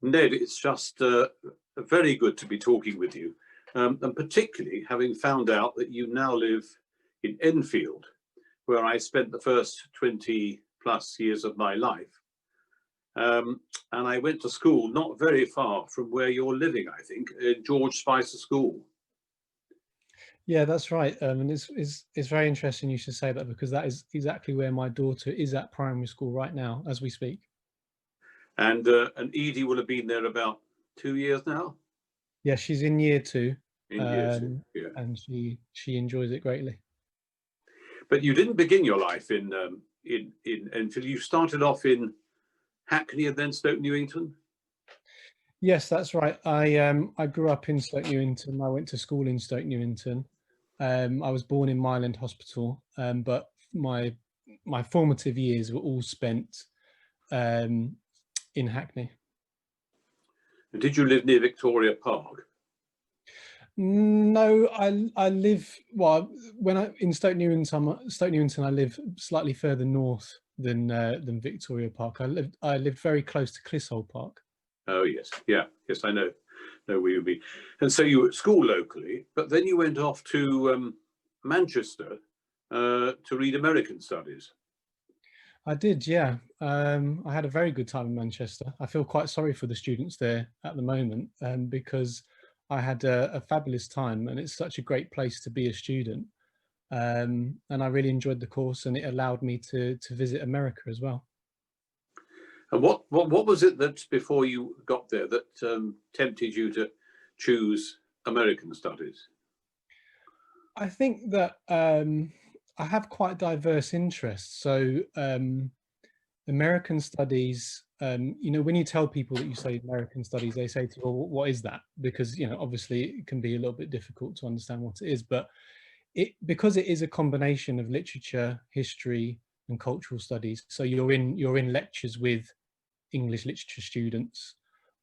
Ned, it's just very good to be talking with you, and particularly having found out that you now live in Enfield, where I spent the first 20 plus years of my life. And I went to school not very far from where you're living, I think, in George Spicer School. Yeah, that's right. And it's very interesting you should say that, because that is exactly where my daughter is at primary school right now as we speak. And Edie will have been there about 2 years now. Yeah, she's in year 2, In year two, yeah. and she enjoys it greatly. But you didn't begin your life in until you started off in Hackney and then Stoke Newington. Yes, that's right. I grew up in Stoke Newington. I went to school in Stoke Newington. I was born in Mile End Hospital, but my formative years were all spent in Hackney. And did you live near Victoria Park? No, I live, well, in Stoke Newington, I live slightly further north than Victoria Park. I lived very close to Clissold Park. Oh yes, yeah, yes, I know where you be. And so you were at school locally, but then you went off to Manchester to read American studies. I did, yeah. I had a very good time in Manchester. I feel quite sorry for the students there at the moment, because I had a fabulous time, and it's such a great place to be a student. And I really enjoyed the course, and it allowed me to visit America as well. And what was it that before you got there that tempted you to choose American studies? I think that I have quite diverse interests. So American studies, when you tell people that you say American studies, they say to you, well, what is that? Because, obviously it can be a little bit difficult to understand what it is, but because it is a combination of literature, history, and cultural studies. So you're in lectures with English literature students,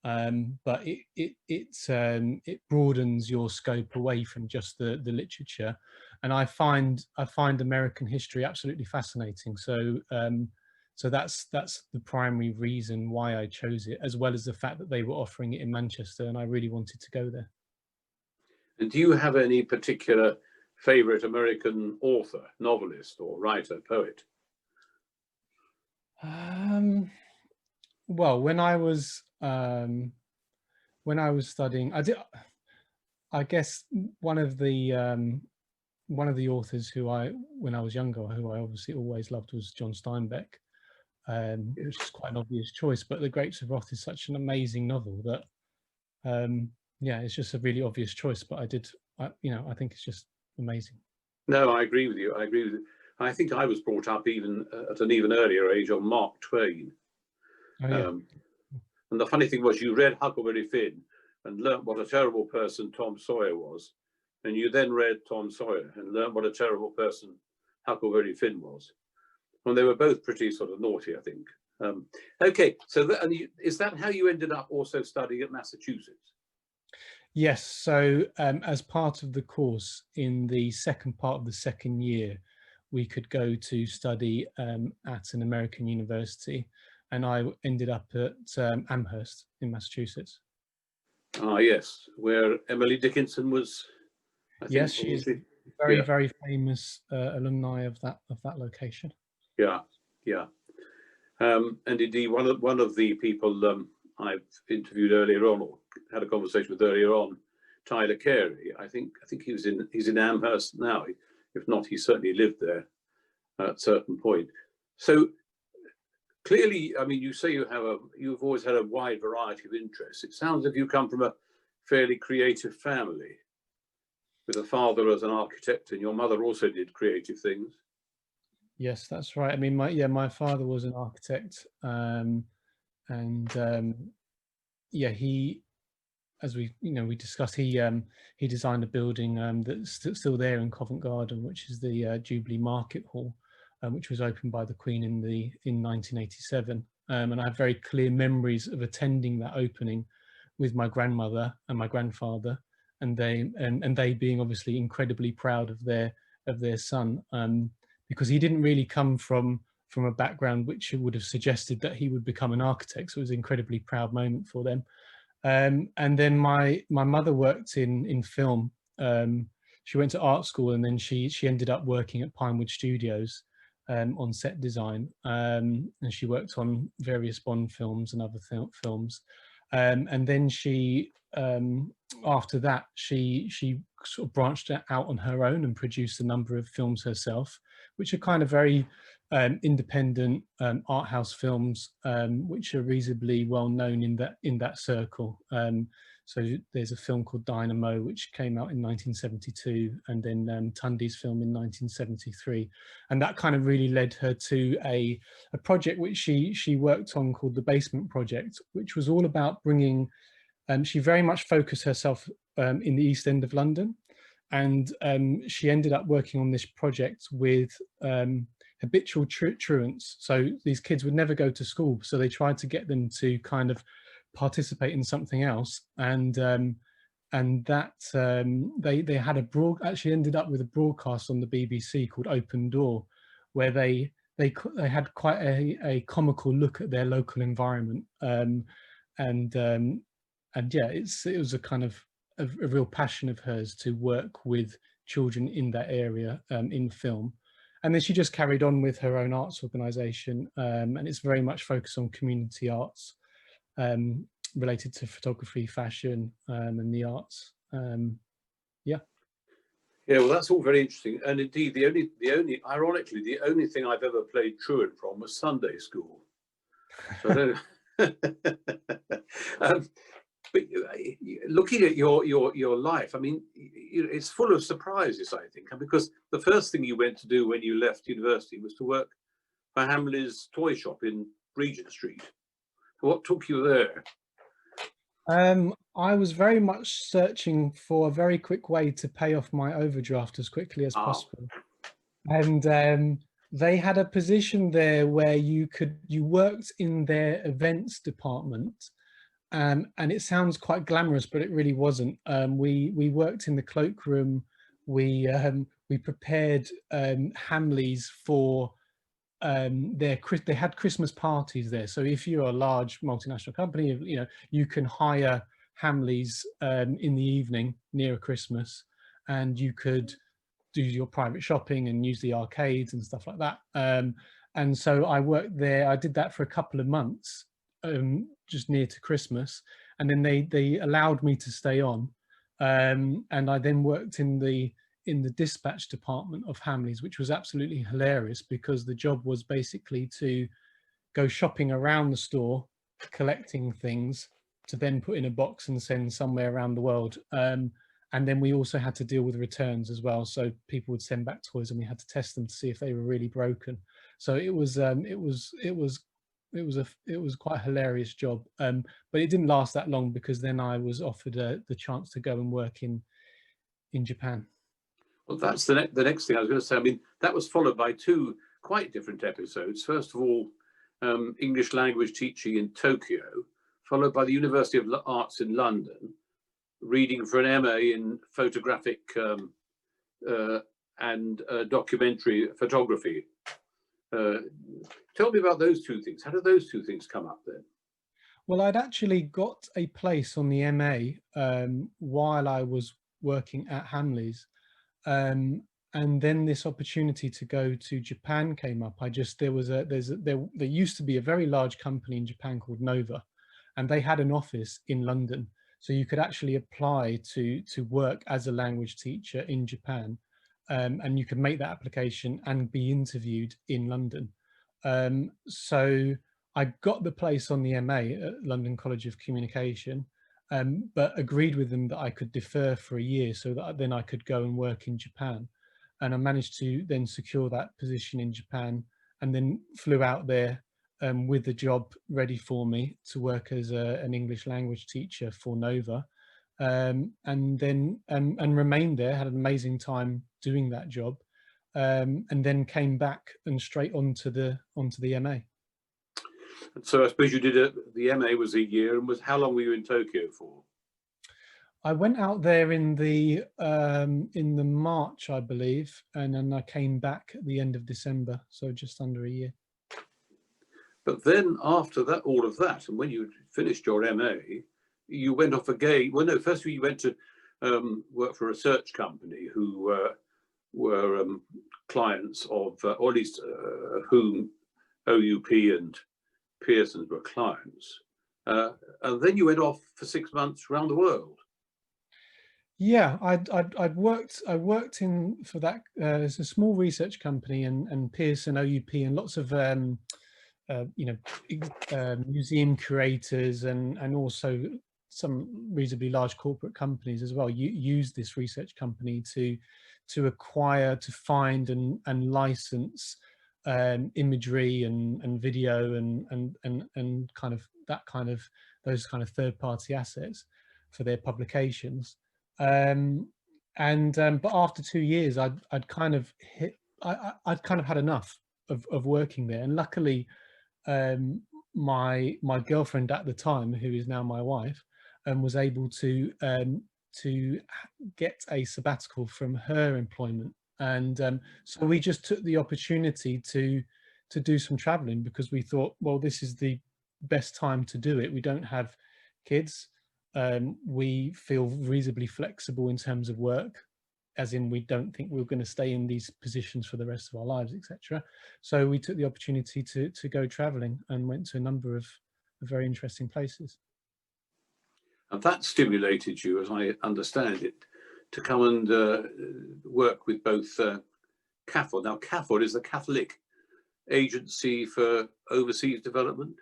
but it broadens your scope away from just the literature, and I find American history absolutely fascinating. So that's the primary reason why I chose it, as well as the fact that they were offering it in Manchester, and I really wanted to go there. And do you have any particular favorite American author, novelist, or writer, poet? Well, when I was studying, I guess one of the authors when I was younger, who I obviously always loved, was John Steinbeck, which is quite an obvious choice. But The Grapes of Wrath is such an amazing novel that, yeah, it's just a really obvious choice. But I think it's just amazing. No, I agree with you. I think I was brought up even at an even earlier age on Mark Twain. Oh, yeah. And the funny thing was, you read Huckleberry Finn and learnt what a terrible person Tom Sawyer was, and you then read Tom Sawyer and learnt what a terrible person Huckleberry Finn was. And they were both pretty sort of naughty, I think. Okay, so is that how you ended up also studying at Massachusetts? Yes. So as part of the course, in the second part of the second year, we could go to study at an American university, and I ended up at Amherst in Massachusetts. Ah, yes, where Emily Dickinson was. Yes, she is very, very famous alumni of that location. Yeah, yeah. And indeed, one of the people I've interviewed earlier on, or had a conversation with earlier on, Tyler Carey. I think he's in Amherst now. If not, he certainly lived there at a certain point. So clearly, I mean, you say you've always had a wide variety of interests. It sounds as if you come from a fairly creative family, with a father as an architect, and your mother also did creative things. Yes, that's right. I mean, my father was an architect, and yeah, he, as we discussed, he designed a building that's still there in Covent Garden, which is the Jubilee Market Hall, which was opened by the Queen in 1987. And I have very clear memories of attending that opening with my grandmother and my grandfather, and they being obviously incredibly proud of their son, because he didn't really come from from a background which would have suggested that he would become an architect. So it was an incredibly proud moment for them. And then my mother worked in film. She went to art school, and then she ended up working at Pinewood Studios on set design, and she worked on various Bond films and other films. And then she, after that, she sort of branched out on her own and produced a number of films herself, which are kind of very independent art house films, which are reasonably well known in that circle. So there's a film called Dynamo, which came out in 1972, and then Tunde's film in 1973, and that kind of really led her to a project which she worked on called the Basement Project, which was all about bringing. She very much focused herself in the East End of London, and she ended up working on this project with habitual truants. So these kids would never go to school, so they tried to get them to kind of participate in something else, and that they had actually ended up with a broadcast on the BBC called Open Door, where they had quite a comical look at their local environment, and yeah, it was a kind of a real passion of hers to work with children in that area in film. And then she just carried on with her own arts organisation, and it's very much focused on community arts related to photography, fashion, and the arts. Yeah. Yeah, well, that's all very interesting. And indeed, ironically, the only thing I've ever played truant from was Sunday school. So I don't. But looking at your life, I mean, it's full of surprises, I think, because the first thing you went to do when you left university was to work for Hamley's toy shop in Regent Street. What took you there? I was very much searching for a very quick way to pay off my overdraft as quickly as possible, and they had a position there where you worked in their events department. And it sounds quite glamorous, but it really wasn't. We worked in the cloakroom. We prepared Hamleys for they had Christmas parties there. So if you're a large multinational company, you can hire Hamleys in the evening near Christmas, and you could do your private shopping and use the arcades and stuff like that. And so I worked there. I did that for a couple of months. Just near to Christmas, and then they allowed me to stay on, and I then worked in the dispatch department of Hamleys, which was absolutely hilarious because the job was basically to go shopping around the store, collecting things to then put in a box and send somewhere around the world. And then we also had to deal with returns as well. So people would send back toys, and we had to test them to see if they were really broken. So it was quite a hilarious job, but it didn't last that long because then I was offered the chance to go and work in Japan. Well, that's the next thing I was going to say. I mean, that was followed by two quite different episodes. First of all, English language teaching in Tokyo, followed by the University of Arts in London, reading for an MA in photographic and documentary photography. Tell me about those two things. How did those two things come up then? Well, I'd actually got a place on the MA while I was working at Hamleys, and then this opportunity to go to Japan came up. There used to be a very large company in Japan called Nova, and they had an office in London, so you could actually apply to work as a language teacher in Japan, and you could make that application and be interviewed in London. So I got the place on the MA at London College of Communication, but agreed with them that I could defer for a year so that then I could go and work in Japan. And I managed to then secure that position in Japan, and then flew out there with the job ready for me to work as an English language teacher for Nova, and then and remained there, had an amazing time doing that job, and then came back and straight onto the MA. So I suppose you did the MA was a year, and how long were you in Tokyo for? I went out there in the March, I believe, and then I came back at the end of December, so just under a year. But then after that, all of that, and when you finished your MA, you went off again. Well, no, first you went to work for a research company who were clients of, or at least whom OUP and Pearson were clients. And then you went off for 6 months around the world. Yeah, I worked in for that. It's a small research company, and Pearson, OUP, and lots of museum curators and also some reasonably large corporate companies as well. You use this research company to acquire, to find and license imagery and video and kind of those kind of third-party assets for their publications. But after 2 years, I'd kind of had enough of working there, and luckily my girlfriend at the time, who is now my wife, was able to get a sabbatical from her employment, and so we just took the opportunity to do some traveling, because we thought, well, this is the best time to do it. We don't have kids. We feel reasonably flexible in terms of work, as in we don't think we're going to stay in these positions for the rest of our lives, etc. So we took the opportunity to go traveling and went to a number of very interesting places. And that stimulated you, as I understand it, to come and work with both CAFOD. Now, CAFOD is the Catholic Agency for Overseas Development.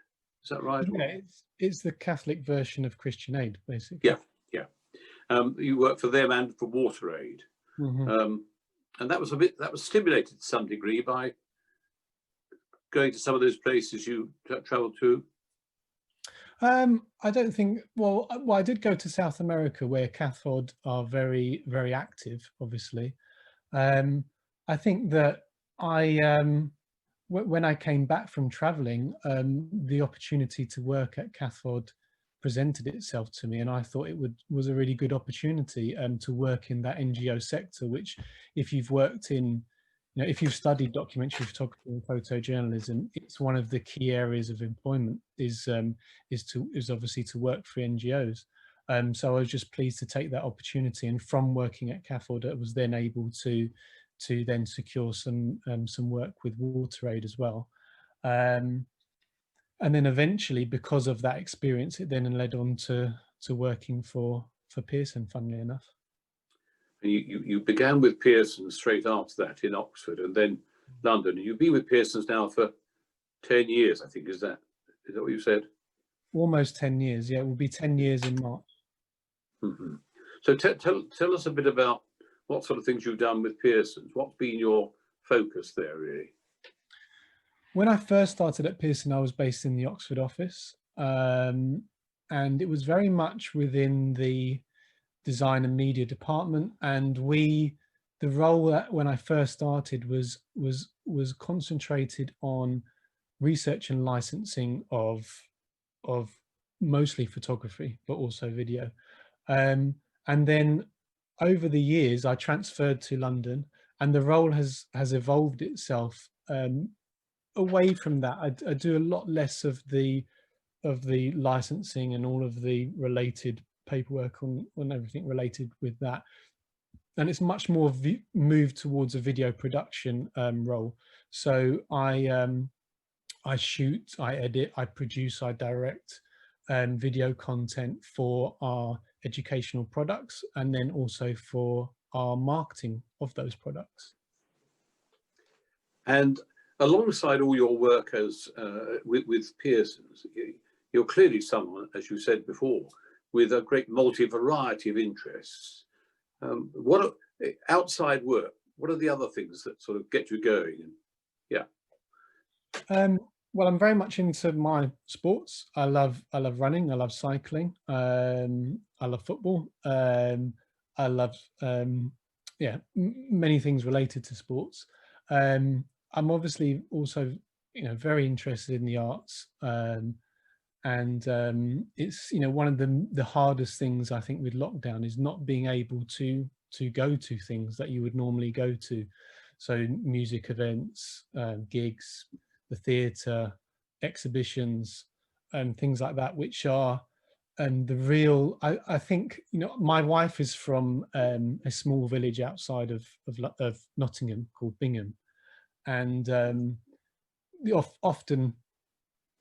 Is that right? Yeah, it's the Catholic version of Christian Aid, basically. Yeah, yeah. You work for them and for Water Aid. Mm-hmm. And that was stimulated to some degree by going to some of those places you traveled to. I don't think, well, I did go to South America, where CAFOD are very, very active, obviously. I think that when I came back from traveling, the opportunity to work at CAFOD presented itself to me, and I thought it was a really good opportunity to work in that NGO sector, which, if you've worked in, if you've studied documentary photography and photojournalism, it's one of the key areas of employment is obviously to work for NGOs. So I was just pleased to take that opportunity, and from working at CAFOD, I was then able to then secure some work with Water Aid as well. And then eventually, because of that experience, it then led on to working for Pearson, funnily enough. And you began with Pearson straight after that in Oxford, and then London. And you've been with Pearson's now for 10 years, I think. Is that what you said? Almost 10 years, yeah. It will be 10 years in March. Mm-hmm. So tell us a bit about what sort of things you've done with Pearson's. What's been your focus there, really? When I first started at Pearson, I was based in the Oxford office, and it was very much within the design and media department. And the role that when I first started was concentrated on research and licensing of mostly photography, but also video. And then over the years, I transferred to London, and the role has evolved itself away from that. I do a lot less of the licensing and all of the related paperwork on everything related with that, and it's much more moved towards a video production role. So I shoot, I edit, I produce, I direct video content for our educational products, and then also for our marketing of those products. And alongside all your work as with Pearson's, you're clearly someone, as you said before, with a great variety of interests. Outside work, what are the other things that sort of get you going? Yeah. Well, I'm very much into my sports. I love running. I love cycling. I love football. I love many things related to sports. I'm obviously also very interested in the arts, and it's one of the hardest things I think with lockdown is not being able to go to things that you would normally go to, so music events, gigs, the theatre, exhibitions and things like that, which are the real, I think, you know, my wife is from a small village outside of Nottingham called Bingham, and often,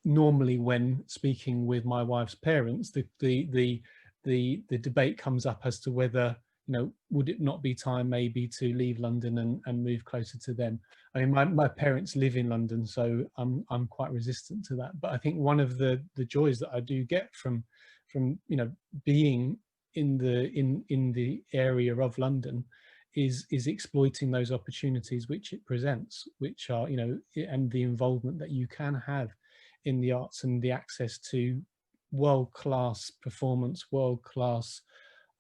normally when speaking with my wife's parents, the debate comes up as to whether, you know, would it not be time maybe to leave London and move closer to them. I mean, my parents live in London, so I'm quite resistant to that. But I think one of the joys that I do get from you know, being in the area of London is exploiting those opportunities which it presents, which are, you know, and the involvement that you can have in the arts and the access to world-class performance, world-class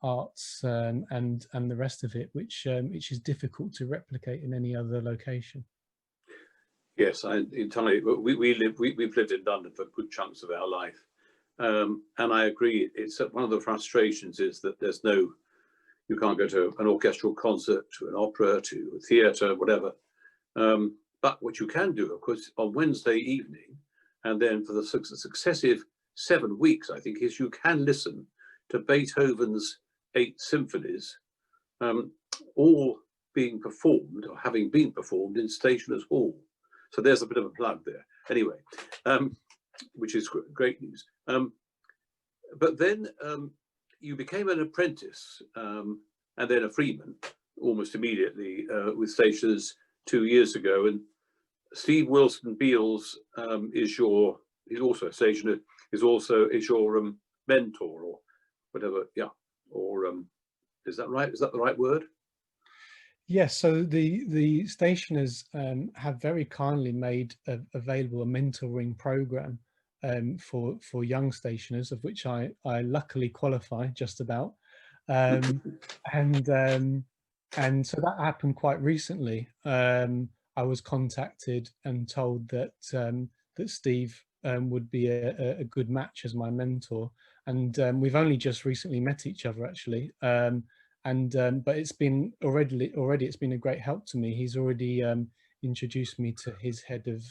arts, and the rest of it, which is difficult to replicate in any other location. Yes, I entirely. We've lived in London for good chunks of our life, and I agree. It's one of the frustrations is that there's no, you can't go to an orchestral concert, to an opera, to a theatre, whatever. But what you can do, of course, on Wednesday evening, and then for the successive 7 weeks, I think, is you can listen to Beethoven's 8 symphonies, all being performed or having been performed in Stationers' Hall. So there's a bit of a plug there. Anyway, which is great news. But then you became an apprentice and then a Freeman almost immediately with Stationers 2 years ago. And Steve Wilson Beals is your, he's also a stationer, is your mentor or whatever, yeah, or is that right? Is that the right word? Yes, so the stationers have very kindly made available a mentoring program for young stationers, of which I luckily qualify just about, and so that happened quite recently. I was contacted and told that that Steve would be a good match as my mentor, and we've only just recently met each other actually. But it's been already it's been a great help to me. He's already introduced me to his head of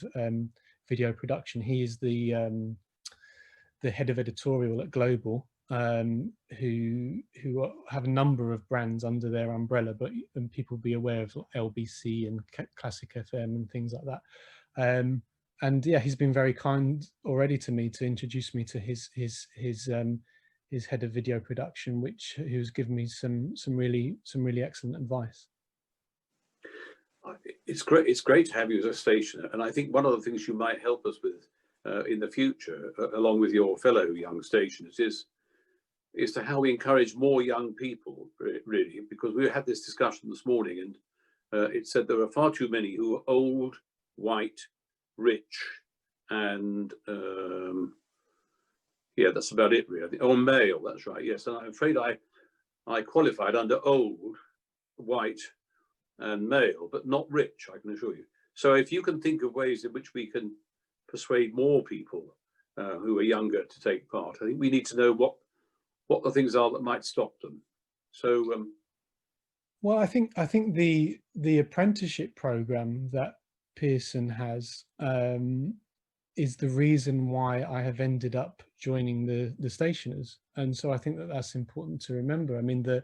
video production. He is the head of editorial at Global, who have a number of brands under their umbrella, but people be aware of LBC and Classic FM and things like that. And yeah, he's been very kind already to me to introduce me to his head of video production, who's given me some really excellent advice. It's great. It's great to have you as a stationer, and I think one of the things you might help us with in the future, along with your fellow young stationers, is to how we encourage more young people, really, because we had this discussion this morning, and it said there are far too many who are old, white, rich, and yeah, that's about it, really. Oh, male, that's right, yes. And I'm afraid I qualified under old, white, and male, but not rich, I can assure you. So if you can think of ways in which we can persuade more people who are younger to take part, I think we need to know what the things are that might stop them. So, well, I think the apprenticeship program that Pearson has is the reason why I have ended up joining the stationers, and so I think that's important to remember. I mean, the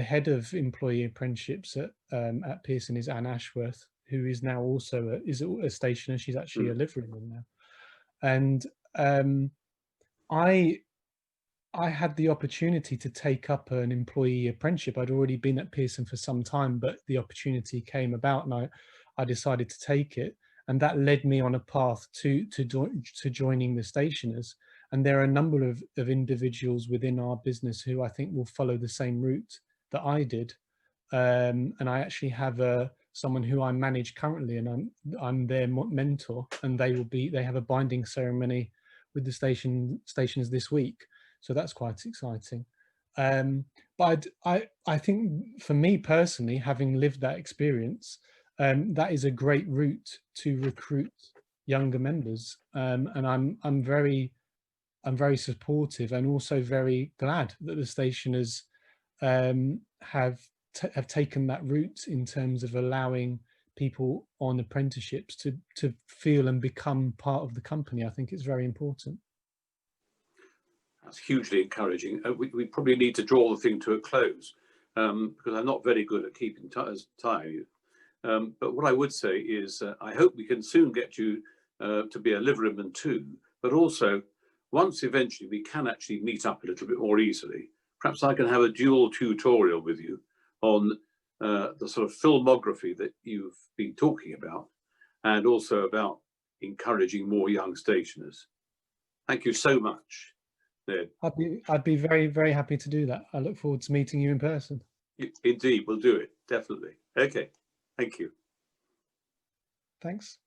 head of employee apprenticeships at Pearson is Anne Ashworth, who is now also a stationer. She's actually a liveryman now, and I had the opportunity to take up an employee apprenticeship. I'd already been at Pearson for some time, but the opportunity came about, and I decided to take it. And that led me on a path to joining the stationers. And there are a number of individuals within our business who I think will follow the same route that I did. And I actually have someone who I manage currently, and I'm their mentor. And they have a binding ceremony with the stationers this week. So that's quite exciting. But I think for me personally, having lived that experience, that is a great route to recruit younger members, and I'm very supportive and also very glad that the stationers have taken that route in terms of allowing people on apprenticeships to feel and become part of the company. I think it's very important. That's hugely encouraging. We probably need to draw the thing to a close, because I'm not very good at keeping time. But what I would say is I hope we can soon get you to be a liveryman too, but also once eventually we can actually meet up a little bit more easily, perhaps I can have a dual tutorial with you on the sort of filmography that you've been talking about, and also about encouraging more young stationers. Thank you so much, Ned. I'd be very, very happy to do that. I look forward to meeting you in person. Indeed, we'll do it, definitely. Okay, thank you. Thanks.